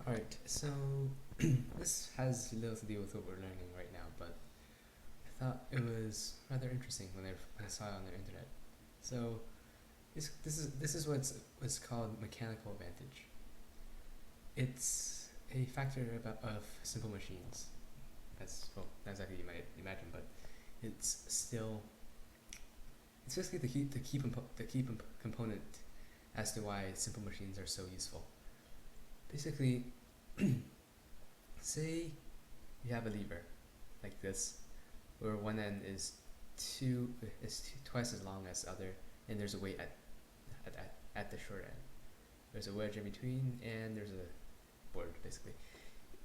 Alright, so this has little to do with what we're learning right now, but I thought it was rather interesting when I saw it on the internet. So this is what's called mechanical advantage. It's a factor of simple machines. That's well, not exactly you might imagine, but it's still it's basically the key component as to why simple machines are so useful. Basically, say you have a lever like this, where one end is twice as long as the other, and there's a weight at the short end. There's a wedge in between, and there's a board basically.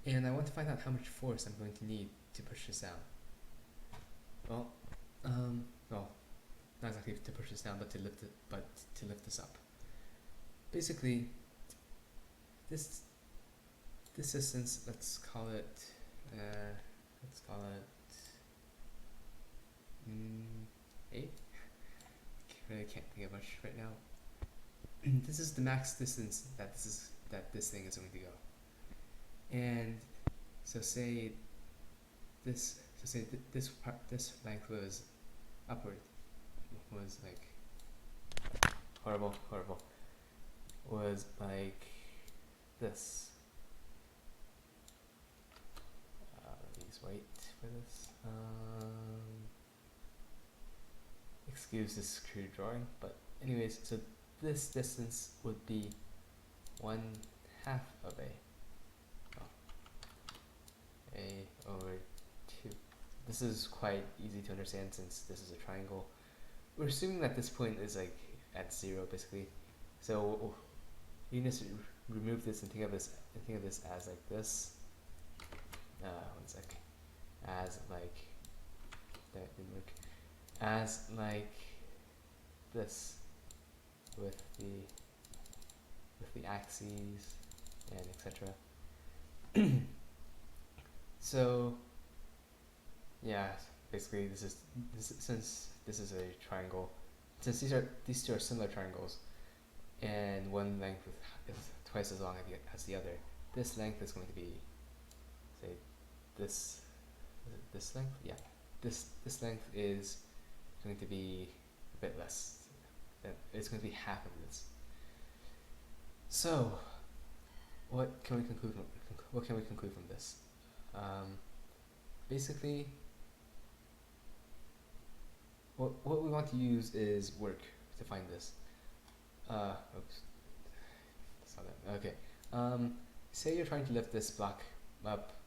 And I want to find out how much force I'm going to need to push this down. Well, well, not exactly to push this down, but to lift this up. Basically, this distance, let's call it A. Really can't think of much right now. This is the max distance that this thing is going to go. And so say this length was upward, was like horrible, was like this. Let me just wait for this. Excuse this crude drawing, but anyways, so this distance would be 1/2 of A over 2. This is quite easy to understand since this is a triangle. We're assuming that this point is like at 0 basically. So you can just remove this and think of this as like this. One sec. As like that didn't work. As like this with the axes and etc. So yeah, basically since this is a triangle, since these two are similar triangles, and one length is twice as long as the other, this length is going to be, say, this length. Yeah, this length is going to be a bit less. It's going to be half of this. So, what can we conclude from this? Basically, what we want to use is work to find this. Oops, that's not that. Okay. Say you're trying to lift this block up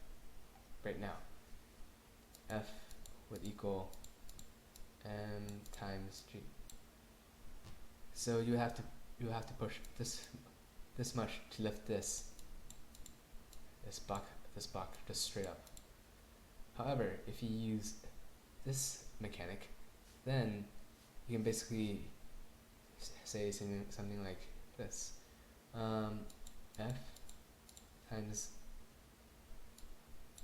right now. F would equal m times g. So you have to push this much to lift this block just straight up. However, if you use this mechanic, then you can basically say something like this. F times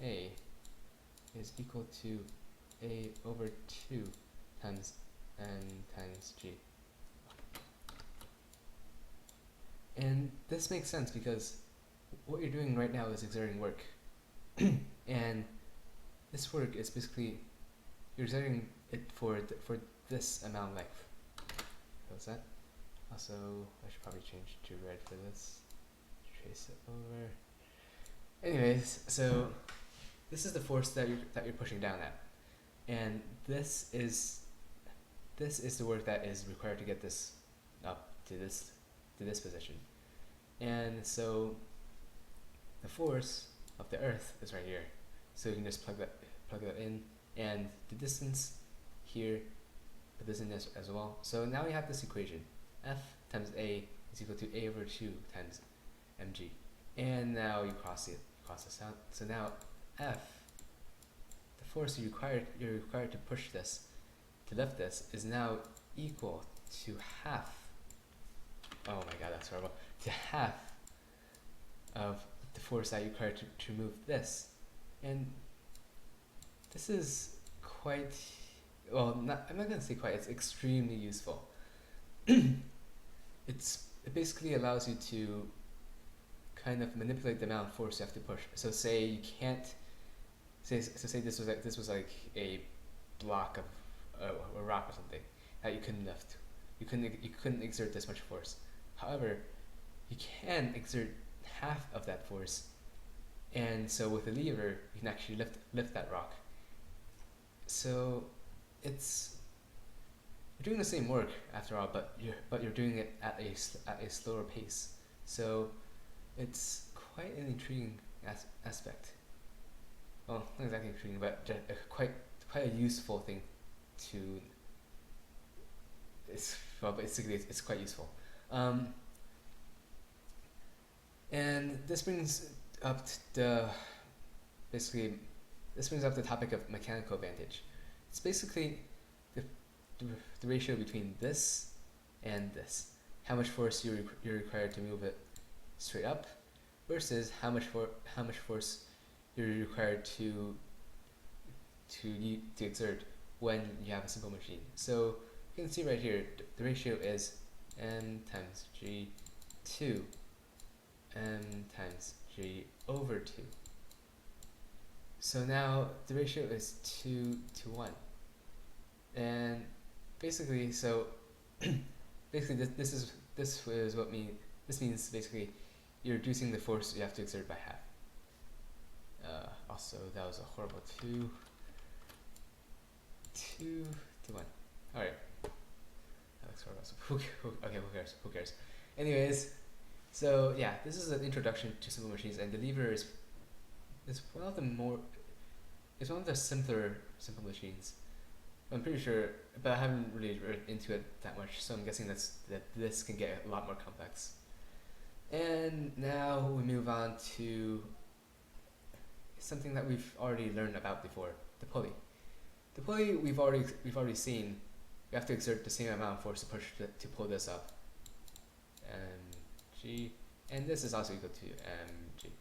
A is equal to A over 2 times m times g. And this makes sense because what you're doing right now is exerting work. And this work is basically, you're exerting it for this amount of length. What's that? Also, I should probably change to red for this. Trace it over. Anyways, so this is the force that you're pushing down at, and this is the work that is required to get this up to this position. And so the force of the Earth is right here. So you can just plug that in, and the distance here, put this in as well. So now we have this equation: F times A is equal to A over 2 times mg. And now you cross this out. So now F, the force you're required to push this, to lift this, is now equal to half. Oh my god, that's horrible. To half of the force that you require to move this. And this is quite, well, I'm not going to say quite, it's extremely useful. It basically allows you to kind of manipulate the amount of force you have to push. So say you can't say this was like a block of a rock or something that you couldn't lift. You couldn't exert this much force. However, you can exert half of that force, and so with a lever you can actually lift that rock. So it's you're doing the same work after all, but you're doing it at a slower pace. So it's quite an intriguing aspect. Well, not exactly intriguing, but quite a useful thing to. Basically it's quite useful. And this brings up the topic of mechanical advantage. It's basically the ratio between this and this. How much force you're required to move it straight up versus how much force you're required to exert when you have a simple machine. So you can see right here the ratio is m times g 2 m times g over 2. So now the ratio is 2 to 1, and basically this means basically you're reducing the force you have to exert by half. Also, that was a horrible 2 to 1. All right, that looks horrible. Who cares? Anyways, so yeah, this is an introduction to simple machines, and the lever is one of the simpler simple machines. I'm pretty sure, but I haven't really read into it that much, so I'm guessing that this can get a lot more complex. And now we move on to something that we've already learned about before: the pulley. The pulley we've already seen. You have to exert the same amount of force to push to pull this up. Mg, and this is also equal to mg.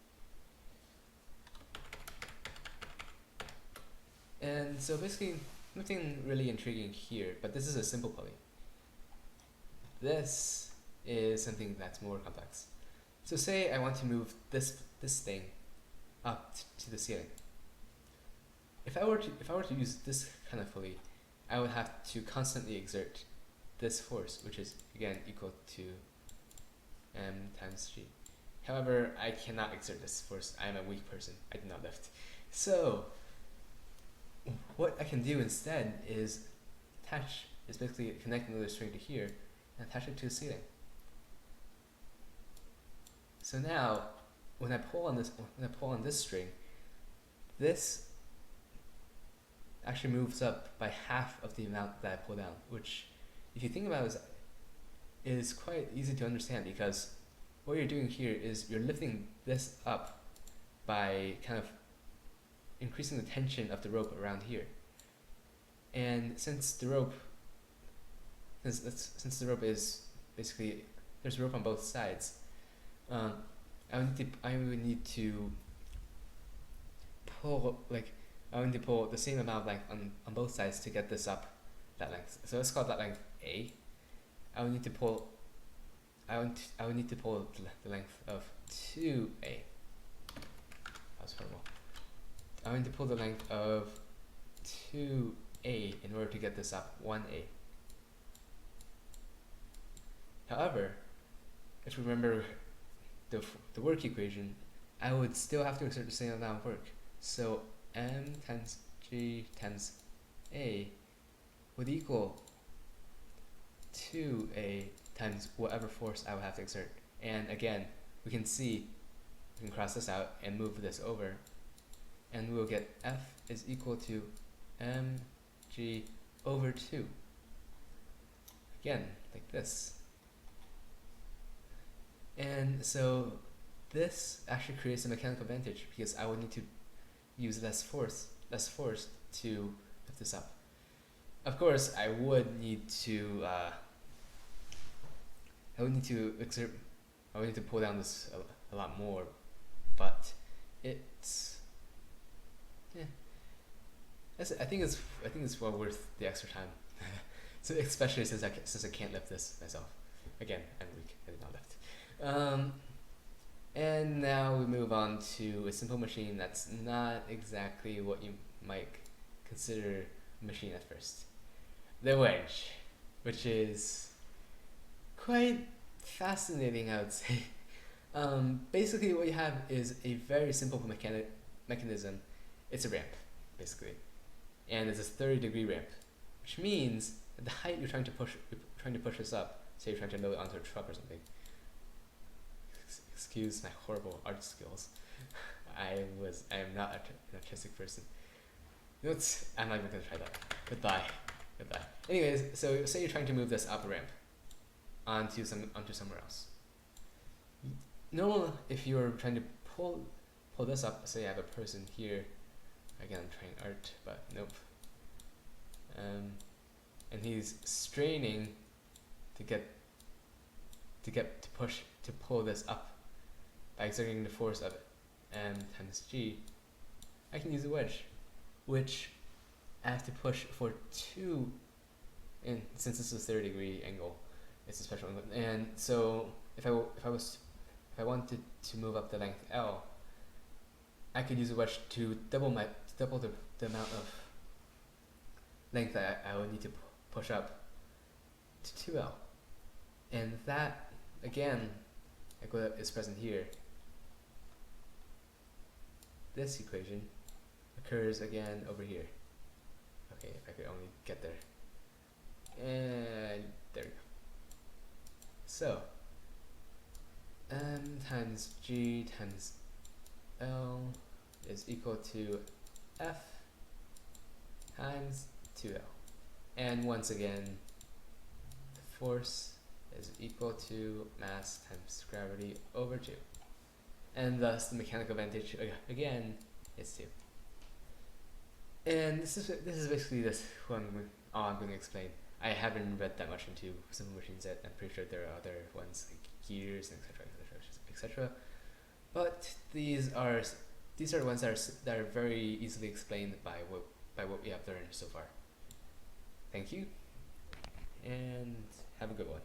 And so basically, nothing really intriguing here, but this is a simple pulley. This is something that's more complex. So say I want to move this thing up to the ceiling. If I were to use this kind of pulley, I would have to constantly exert this force, which is again equal to m times g. However, I cannot exert this force. I am a weak person. I do not lift. So what I can do instead is basically connect another string to here and attach it to the ceiling. So now, when I pull on this string, this actually moves up by half of the amount that I pull down, which, if you think about it, is quite easy to understand, because what you're doing here is you're lifting this up by kind of increasing the tension of the rope around here. And since the rope is basically, there's rope on both sides, I would need to pull the same amount of length on both sides to get this up that length. So let's call that length A. I would need to pull the length of 2A. That was horrible. I need to pull the length of 2A in order to get this up 1A. However, if you remember the work equation, I would still have to exert the same amount of work. So m times g times A would equal 2A times whatever force I would have to exert. And again, we can cross this out and move this over, and we will get F is equal to mg over 2. Again, like this. And so this actually creates a mechanical advantage, because I would need to use less force to lift this up. Of course, I would need to pull down this a lot more, but it's I think it's well worth the extra time. So especially since I can't lift this myself. Again, I'm weak. I did not lift. And now we move on to a simple machine that's not exactly what you might consider a machine at first. The wedge, which is quite fascinating, I would say. Basically, what you have is a very simple mechanism. It's a ramp, basically, and it's a 30-degree ramp, which means that the height you're trying to push this up. Say you're trying to load it onto a truck or something. Excuse my horrible art skills. I am not an artistic person. You know what? I'm not even gonna try that. Goodbye. Goodbye. Anyways, so say you're trying to move this up a ramp onto somewhere else. Normal, if you're trying to pull this up, say I have a person here. Again, I'm trying art, but nope. And he's straining to pull this up by exerting the force of m times g. I can use a wedge, which I have to push for 2, and since this is a 30-degree angle, it's a special angle. And so if I wanted to move up the length L, I could use a wedge to double the amount of length that I would need to push up to 2L. And that, again, like what is present here, this equation occurs again over here. Okay, if I could only get there. And there we go. So, m times g times L is equal to F times 2L. And once again, the force is equal to mass times gravity over 2. And thus the mechanical advantage, again, is 2. And this is basically all I'm going to explain. I haven't read that much into simple machines yet. I'm pretty sure there are other ones like gears and etc. But these are ones that are very easily explained by what we have learned so far. Thank you, and have a good one.